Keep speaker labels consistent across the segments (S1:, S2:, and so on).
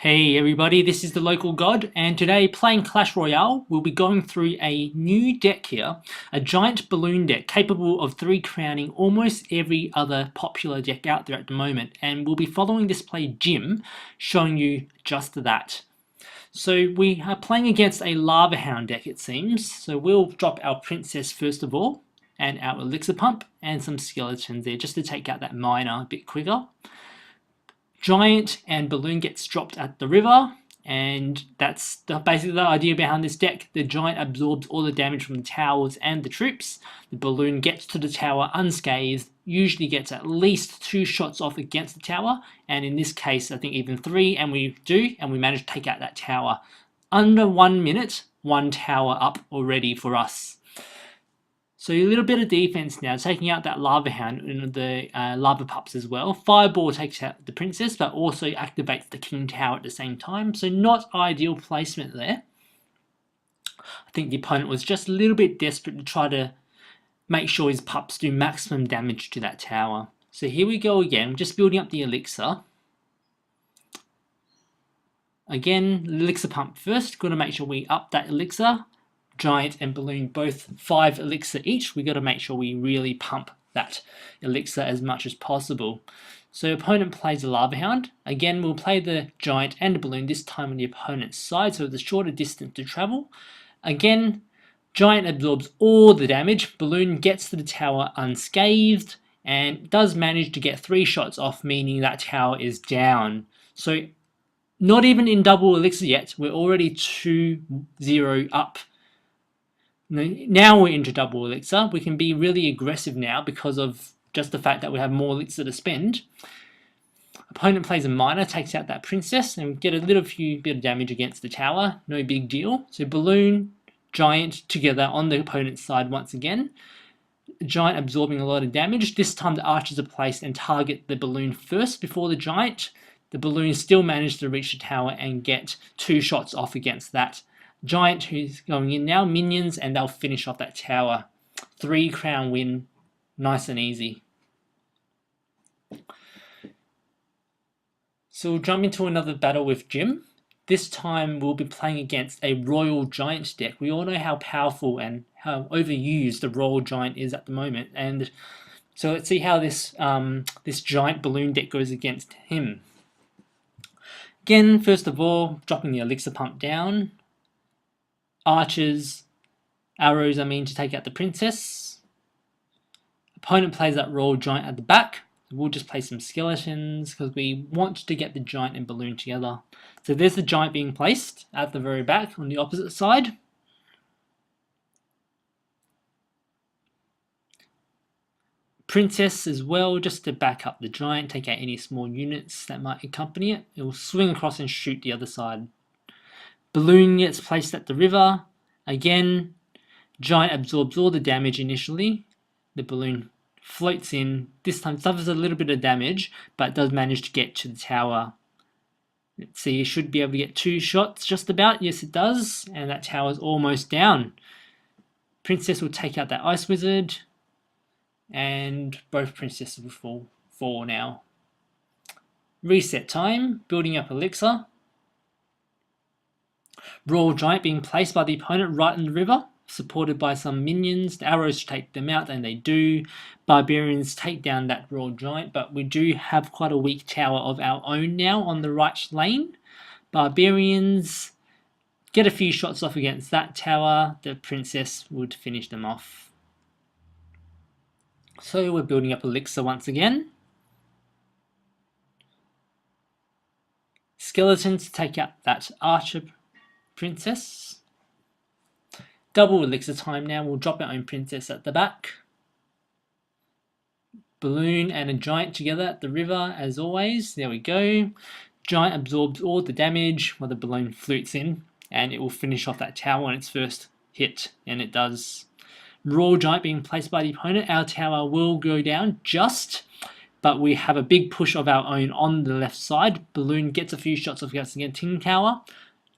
S1: Hey everybody, this is the local god, and today playing Clash Royale, we'll be going through a new deck here, a giant balloon deck capable of 3 crowning almost every other popular deck out there at the moment, and we'll be following this play Jim, showing you just that. So we are playing against a Lava Hound deck, it seems, so we'll drop our Princess first of all, and our Elixir Pump, and some Skeletons there, just to take out that Miner a bit quicker. Giant and Balloon gets dropped at the river, and that's basically the idea behind this deck. The Giant absorbs all the damage from the towers and the troops. The Balloon gets to the tower unscathed, usually gets at least 2 shots off against the tower, and in this case I think even 3, and we manage to take out that tower. Under 1 minute, 1 tower up already for us. So a little bit of defense now, taking out that Lava Hound and the Lava Pups as well. Fireball takes out the Princess, but also activates the King Tower at the same time. So not ideal placement there. I think the opponent was just a little bit desperate to try to make sure his Pups do maximum damage to that tower. So here we go again, just building up the Elixir. Again, Elixir Pump first, got to make sure we up that Elixir. Giant and Balloon both 5 elixir each. We got to make sure we really pump that elixir as much as possible. So opponent plays a Lava Hound. Again, we'll play the Giant and the Balloon, this time on the opponent's side, so it's a shorter distance to travel. Again, Giant absorbs all the damage. Balloon gets to the tower unscathed and does manage to get 3 shots off, meaning that tower is down. So not even in double elixir yet. We're already 2-0 up. Now we're into double elixir. We can be really aggressive now because of just the fact that we have more elixir to spend. Opponent plays a Miner, takes out that Princess, and we get a bit of damage against the tower. No big deal. So Balloon, Giant together on the opponent's side once again. Giant absorbing a lot of damage. This time the archers are placed and target the Balloon first before the Giant. The Balloon still managed to reach the tower and get 2 shots off against that Giant, who's going in now, minions, and they'll finish off that tower. 3 crown win, nice and easy. So we'll jump into another battle with Jim. This time we'll be playing against a Royal Giant deck. We all know how powerful and how overused the Royal Giant is at the moment, and so let's see how this this Giant Balloon deck goes against him. Again, first of all, dropping the Elixir Pump down. Archers, arrows to take out the Princess. Opponent plays that Royal Giant at the back. We'll just play some Skeletons because we want to get the Giant and Balloon together. So there's the Giant being placed at the very back on the opposite side. Princess as well, just to back up the Giant, take out any small units that might accompany it. It will swing across and shoot the other side. Balloon gets placed at the river. Again, Giant absorbs all the damage initially. The Balloon floats in. This time suffers a little bit of damage, but does manage to get to the tower. Let's see, it should be able to get 2 shots just about. Yes, it does. And that tower is almost down. Princess will take out that Ice Wizard. And both Princesses will fall now. Reset time. Building up Elixir. Royal Giant being placed by the opponent right in the river, supported by some minions. The arrows take them out, and they do. Barbarians take down that Royal Giant, but we do have quite a weak tower of our own now on the right lane. Barbarians get a few shots off against that tower. The Princess would finish them off. So we're building up Elixir once again. Skeletons take out that Archer Princess. Double elixir time now. We'll drop our own Princess at the back. Balloon and a Giant together at the river as always. There we go. Giant absorbs all the damage while the Balloon flutes in, and it will finish off that tower on its first hit, and it does. Royal Giant being placed by the opponent. Our tower will go down just, but we have a big push of our own on the left side. Balloon gets a few shots off against the King Tower.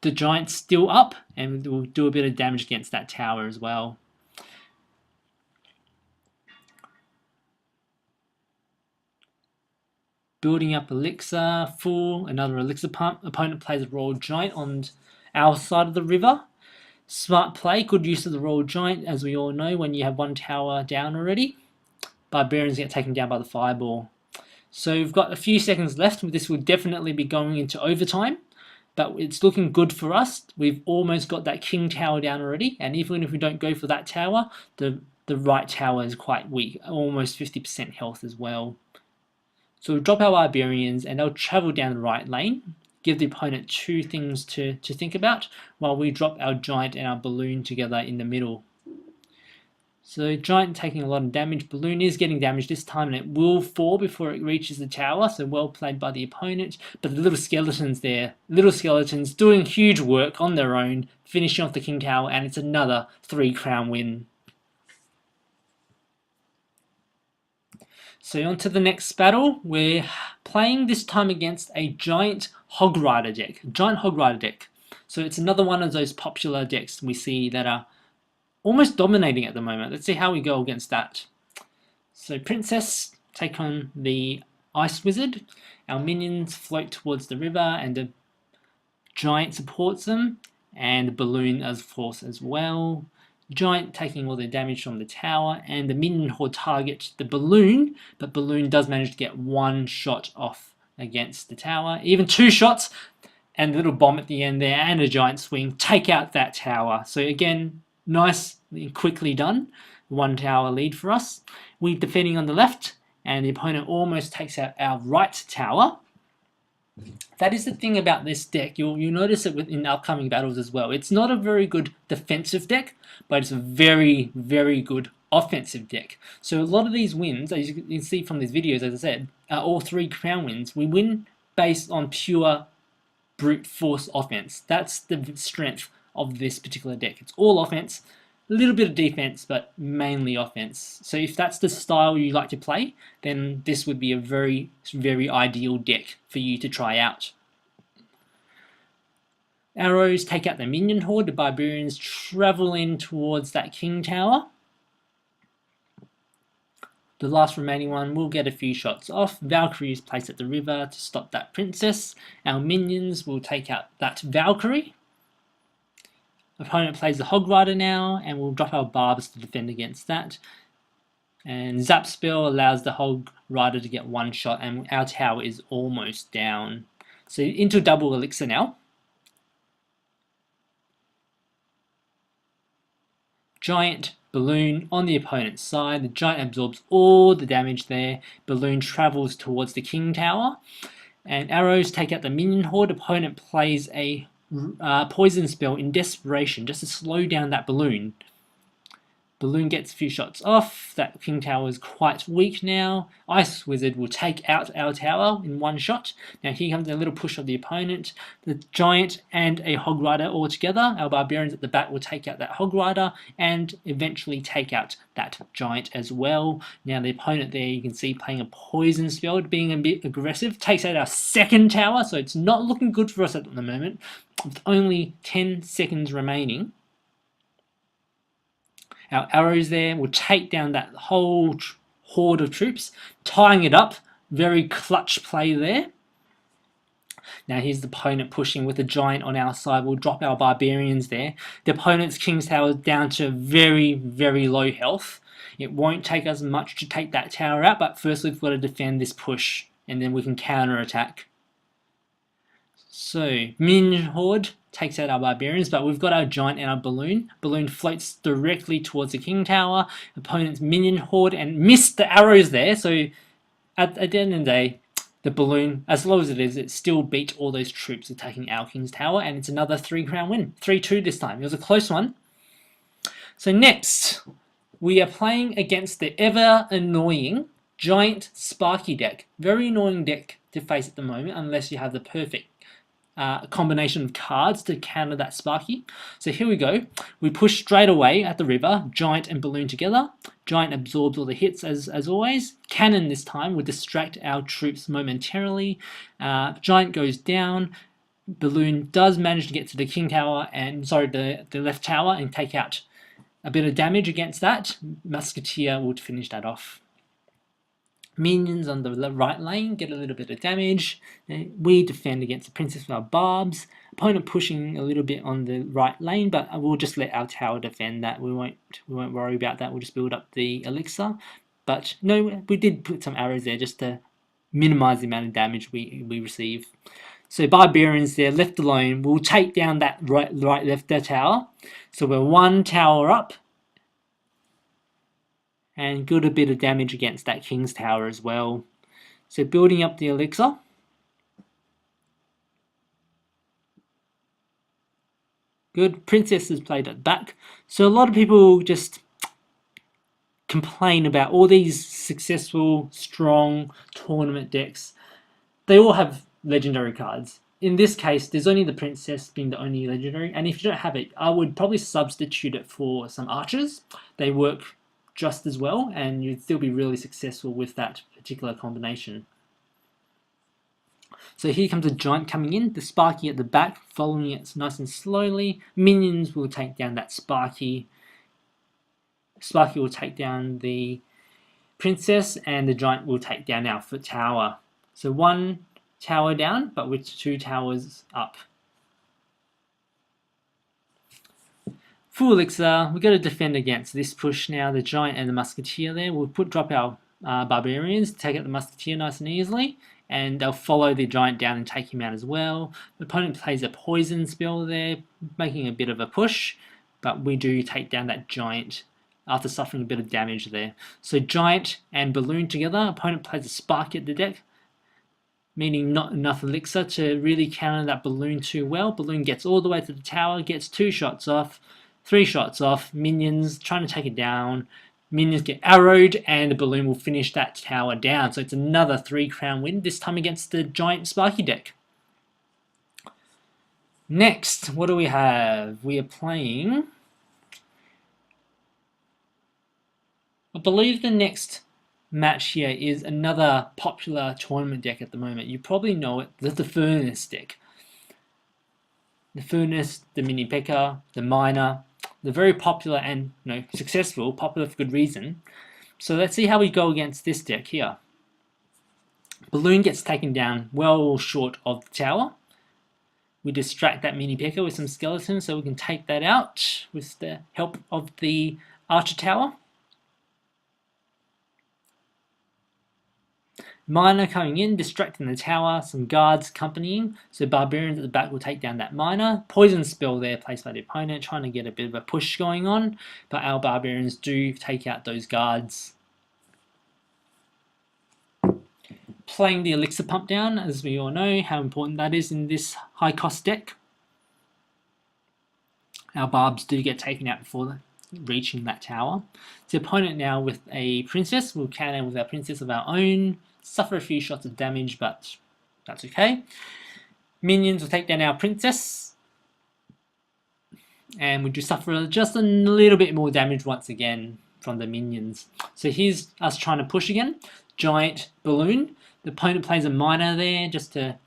S1: The Giant's still up, and we'll do a bit of damage against that tower as well. building up elixir, full, another elixir pump. Opponent plays a Royal Giant on our side of the river. Smart play, good use of the Royal Giant, as we all know, when you have one tower down already. Barbarians get taken down by the fireball. So we've got a few seconds left. This will definitely be going into overtime, but it's looking good for us. We've almost got that king tower down already, and even if we don't go for that tower, the right tower is quite weak, almost 50% health as well. So we'll drop our barbarians, and they'll travel down the right lane, give the opponent two things to think about, while we drop our giant and our balloon together in the middle. So giant taking a lot of damage. Balloon is getting damaged this time, and it will fall before it reaches the tower. So well played by the opponent. But the little skeletons there, little skeletons doing huge work on their own, finishing off the king tower, and it's another 3 crown win. So on to the next battle. We're playing this time against a giant hog rider deck. So it's another one of those popular decks we see that are almost dominating at the moment. Let's see how we go against that. So Princess take on the Ice Wizard. Our minions float towards the river, and the Giant supports them, and the Balloon of course as well. Giant taking all the damage from the tower, and the minion horde target the Balloon, but Balloon does manage to get 1 shot off against the tower. Even 2 shots, and a little bomb at the end there, and a giant swing, take out that tower. So again, nice, quickly done. 1 tower lead for us. We're defending on the left, and the opponent almost takes out our right tower. That is the thing about this deck. You'll notice it in upcoming battles as well. It's not a very good defensive deck, but it's a very, very good offensive deck. So a lot of these wins, as you can see from these videos, as I said, are all 3 crown wins. We win based on pure brute force offense. That's the strength of this particular deck. It's all offense, a little bit of defense, but mainly offense. So if that's the style you like to play, then this would be a very, very ideal deck for you to try out. Arrows take out the minion horde. The barbarians travel in towards that king tower. The last remaining one will get a few shots off. Valkyrie is placed at the river to stop that princess. Our minions will take out that Valkyrie. Opponent plays the Hog Rider now, and we'll drop our barbs to defend against that. And Zap Spell allows the Hog Rider to get 1 shot, and our tower is almost down. So into double elixir now. Giant Balloon on the opponent's side. The Giant absorbs all the damage there. Balloon travels towards the King Tower. And arrows take out the minion horde. Opponent plays a poison spell in desperation just to slow down that balloon. Balloon gets a few shots off. That king tower is quite weak now. Ice Wizard will take out our tower in 1 shot. Now here comes a little push of the opponent. The giant and a hog rider all together. Our barbarians at the back will take out that hog rider and eventually take out that giant as well. Now the opponent there, you can see playing a poison spell, being a bit aggressive, takes out our 2nd tower, so it's not looking good for us at the moment. With only 10 seconds remaining. Our arrows there will take down that whole horde of troops, tying it up. Very clutch play there. Now here's the opponent pushing with the giant on our side. We'll drop our barbarians there. The opponent's king's tower is down to very, very low health. It won't take us much to take that tower out, but first we've got to defend this push, and then we can counter attack. So minion horde takes out our barbarians, but we've got our giant and our balloon. Balloon floats directly towards the king tower. Opponent's minion horde and missed the arrows there. So at the end of the day, the balloon, as low as it is, it still beat all those troops attacking our king's tower, and it's another 3 crown win. 3-2 this time. It was a close one. So next, we are playing against the ever annoying giant Sparky deck. Very annoying deck to face at the moment, unless you have the perfect combination of cards to counter that Sparky. So here we go. We push straight away at the river, Giant and Balloon together. Giant absorbs all the hits as always. Cannon this time will distract our troops momentarily. Giant goes down. Balloon does manage to get to the King Tower and the left tower and take out a bit of damage against that. Musketeer would finish that off. Minions on the right lane get a little bit of damage. We defend against the princess with our barbs. Opponent pushing a little bit on the right lane, but we'll just let our tower defend that. We won't worry about that. We'll just build up the elixir. But no, we did put some arrows there just to minimize the amount of damage we receive. So barbarians there left alone will take down that right left tower. So we're one tower up. And got a bit of damage against that king's tower as well. So building up the elixir. Good. Princess is played at the back. So a lot of people just complain about all these successful, strong tournament decks. They all have legendary cards. In this case, there's only the princess being the only legendary. And if you don't have it, I would probably substitute it for some archers. They work just as well, and you'd still be really successful with that particular combination. So here comes a giant coming in, the Sparky at the back, following it nice and slowly. Minions will take down that Sparky. Sparky will take down the princess, and the giant will take down our foot tower. So one tower down, but with two towers up. Full elixir, we've got to defend against this push now. The giant and the musketeer there. We'll drop our barbarians, take out the musketeer nice and easily, and they'll follow the giant down and take him out as well. The opponent plays a poison spell there, making a bit of a push, but we do take down that giant after suffering a bit of damage there. So giant and balloon together. Opponent plays a spark at the deck, meaning not enough elixir to really counter that balloon too well. Balloon gets all the way to the tower, gets 2 shots off. 3 shots off, minions trying to take it down, minions get arrowed, and the balloon will finish that tower down. So it's another 3 crown win, this time against the giant Sparky deck. Next, what do we have? We are playing, I believe the next match here is another popular tournament deck at the moment. You probably know it, the Furnace deck. The Furnace, the Mini P.E.K.K.A, the Miner. They're very popular and successful, popular for good reason. So let's see how we go against this deck here. Balloon gets taken down well short of the tower. We distract that Mini P.E.K.K.A with some skeletons so we can take that out with the help of the Archer Tower. Miner coming in, distracting the tower, some guards accompanying, so barbarians at the back will take down that miner. Poison spell there placed by the opponent, trying to get a bit of a push going on, but our barbarians do take out those guards. Playing the elixir pump down, as we all know how important that is in this high cost deck. Our barbs do get taken out before reaching that tower. The opponent now with a princess will counter with our princess of our own. Suffer a few shots of damage, but that's okay. Minions will take down our princess. And we do suffer just a little bit more damage once again from the minions. So here's us trying to push again. Giant balloon. The opponent plays a miner there just to...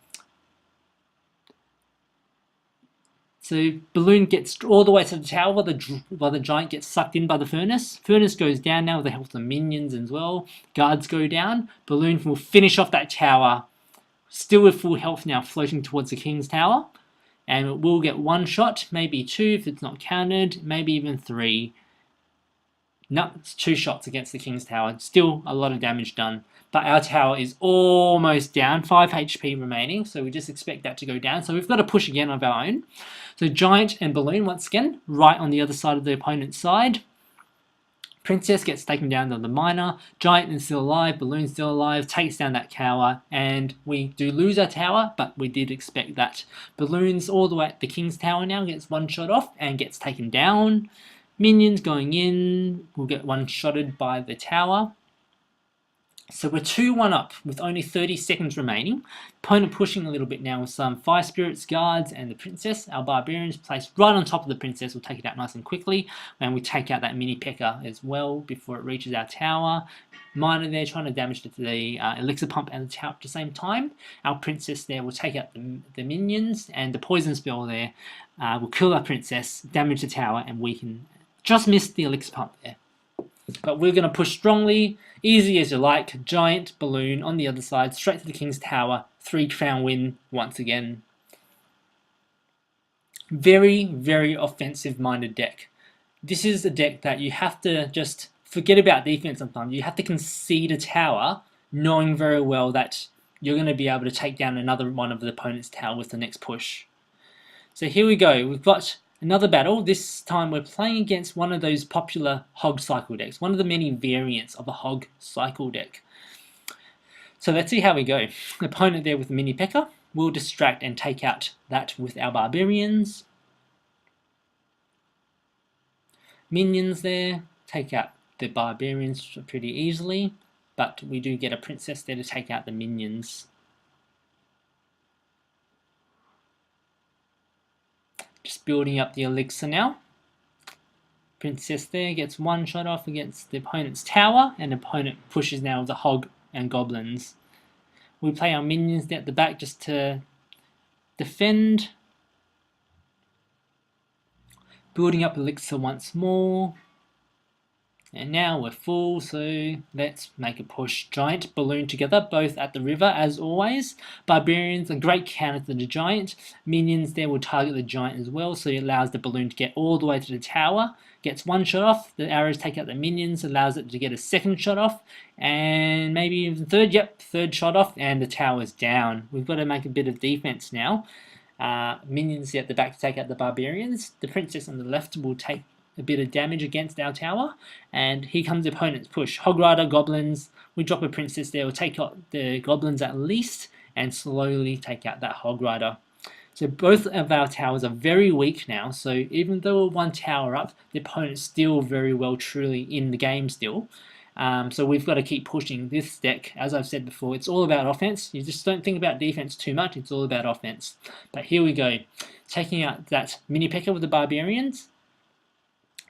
S1: So balloon gets all the way to the tower while the giant gets sucked in by the furnace. Furnace goes down now with the help of the minions as well. Guards go down. Balloon will finish off that tower. Still with full health now, floating towards the king's tower. And it will get 1 shot, maybe 2 if it's not counted, maybe even 3. No, it's 2 shots against the king's tower. Still a lot of damage done. But our tower is almost down, 5 HP remaining, so we just expect that to go down. So we've got to push again of our own. So giant and balloon once again, right on the other side of the opponent's side. Princess gets taken down to the miner. Giant is still alive, balloon still alive, takes down that tower, and we do lose our tower, but we did expect that. Balloon's all the way at the king's tower now, gets 1 shot off and gets taken down. Minions going in, will get 1-shotted by the tower. So we're 2-1 up with only 30 seconds remaining. Opponent pushing a little bit now with some fire spirits, guards, and the princess. Our barbarians placed right on top of the princess will take it out nice and quickly. And we take out that mini P.E.K.K.A as well before it reaches our tower. Miner there trying to damage the elixir pump and the tower at the same time. Our princess there will take out the minions, and the poison spell there will kill our princess, damage the tower, and we can just miss the elixir pump there. But we're going to push strongly, easy as you like, giant balloon on the other side, straight to the King's Tower, 3 crown win once again. Very, very offensive minded deck. This is a deck that you have to just forget about defense sometimes. You have to concede a tower knowing very well that you're going to be able to take down another one of the opponent's tower with the next push. So here we go. We've got another battle. This time we're playing against one of those popular hog cycle decks, one of the many variants of a hog cycle deck. So let's see how we go. The opponent there with the mini P.E.K.K.A. will distract and take out that with our barbarians. Minions there, take out the barbarians pretty easily, but we do get a princess there to take out the minions. Just building up the elixir now. Princess there gets one shot off against the opponent's tower, and the opponent pushes now with the hog and goblins. We play our minions there at the back just to defend. Building up elixir once more. And now we're full, so let's make a push. Giant balloon together, both at the river as always. Barbarians, a great counter to the giant. Minions there will target the giant as well, so it allows the balloon to get all the way to the tower. Gets one shot off, the arrows take out the minions, allows it to get a second shot off, and maybe even third shot off, and the tower's down. We've got to make a bit of defense now. Minions at the back to take out the barbarians. The princess on the left will take a bit of damage against our tower, and here comes the opponent's push. Hog Rider, goblins, we drop a princess there, we'll take out the goblins at least, and slowly take out that Hog Rider. So both of our towers are very weak now, so even though we're one tower up, the opponent's still very well truly in the game still. So we've got to keep pushing this deck. As I've said before, it's all about offense. You just don't think about defense too much, it's all about offense. But here we go, taking out that mini P.E.K.K.A. with the barbarians.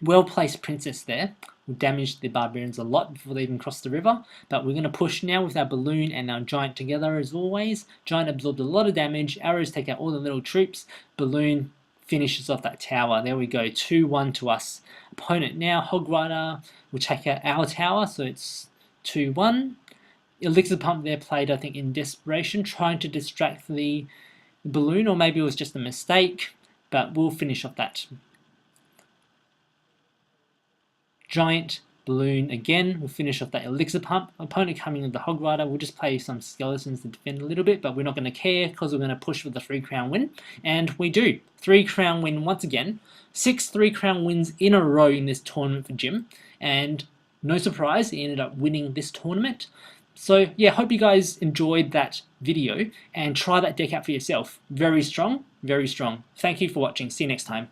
S1: Well-placed princess there will damage the barbarians a lot before they even cross the river, but we're going to push now with our balloon and our giant together as always. Giant absorbed a lot of damage, arrows take out all the little troops, balloon finishes off that tower. There we go, 2-1 to us. Opponent now, Hog Rider will take out our tower, so it's 2-1. Elixir Pump there played, I think, in desperation, trying to distract the balloon, or maybe it was just a mistake, but we'll finish off that. Giant balloon again, we'll finish off that elixir pump. Opponent coming with the Hog Rider, we'll just play some skeletons to defend a little bit, but we're not going to care because we're going to push for the 3 crown win. And we do. 3 crown win once again. 6 3 crown wins in a row in this tournament for Jim. And no surprise, he ended up winning this tournament. So yeah, hope you guys enjoyed that video and try that deck out for yourself. Very strong, very strong. Thank you for watching. See you next time.